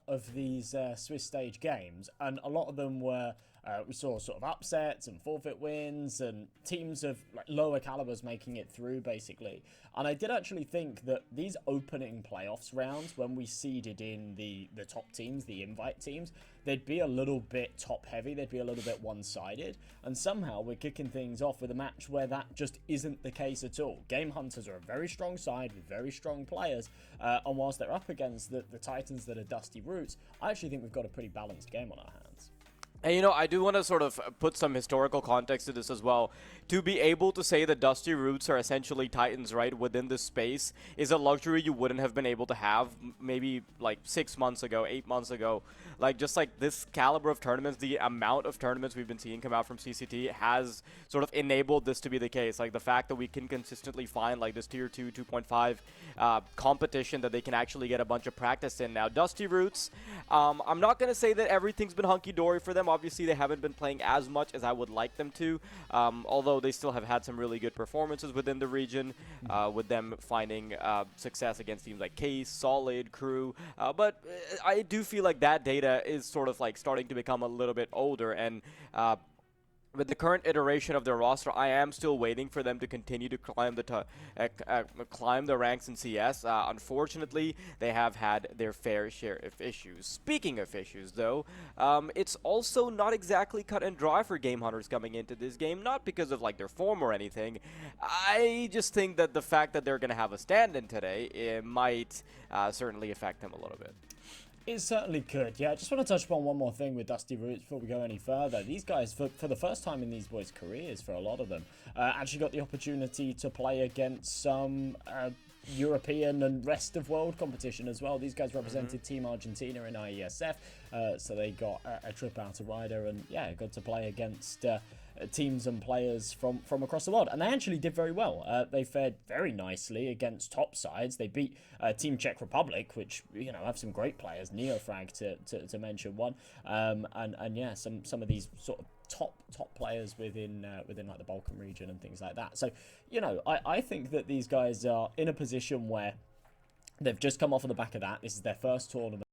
of these Swiss stage games, and a lot of them were we saw sort of upsets and forfeit wins and teams of like lower calibers making it through basically. And I did actually think that these opening playoffs rounds, when we seeded in the top teams, the invite teams, they'd be a little bit top heavy, they'd be a little bit one-sided, and somehow we're kicking things off with a match where that just isn't the case at all. Game Hunters are a very strong side with very strong players, and whilst they're up against the Titans that are Dusty Roots, I actually think we've got a pretty balanced game on our hands. And you know, I do want to sort of put some historical context to this as well. To be able to say that Dusty Roots are essentially Titans, right, within this space is a luxury you wouldn't have been able to have maybe like 6 months ago, 8 months ago. Like, just like this caliber of tournaments, the amount of tournaments we've been seeing come out from CCT has sort of enabled this to be the case. Like, the fact that we can consistently find like this tier 2, 2.5 competition that they can actually get a bunch of practice in. Now, Dusty Roots, I'm not going to say that everything's been hunky-dory for them. Obviously, they haven't been playing as much as I would like them to, although they still have had some really good performances within the region, with them finding success against teams like Case, Solid, Crew. But I do feel like that data is sort of like starting to become a little bit older, and with the current iteration of their roster, I am still waiting for them to continue to climb the ranks in CS. Unfortunately, they have had their fair share of issues. Speaking of issues, though, it's also not exactly cut and dry for Game Hunters coming into this game, not because of like their form or anything. I just think that the fact that they're going to have a stand-in today, it might certainly affect them a little bit. It certainly could, yeah. I just want to touch upon one more thing with Dusty Roots before we go any further. These guys, for the first time in these boys' careers, for a lot of them, actually got the opportunity to play against some European and rest of world competition as well. These guys represented Team Argentina in IESF, so they got a trip out to Ryder and, yeah, got to play against teams and players from across the world, and they actually did very well. They fared very nicely against top sides. They beat Team Czech Republic, which, you know, have some great players, Neofrag to mention one, and yeah, some of these sort of top players within like the Balkan region and things like that. So, you know, I think that these guys are in a position where they've just come off of the back of that. This is their first tournament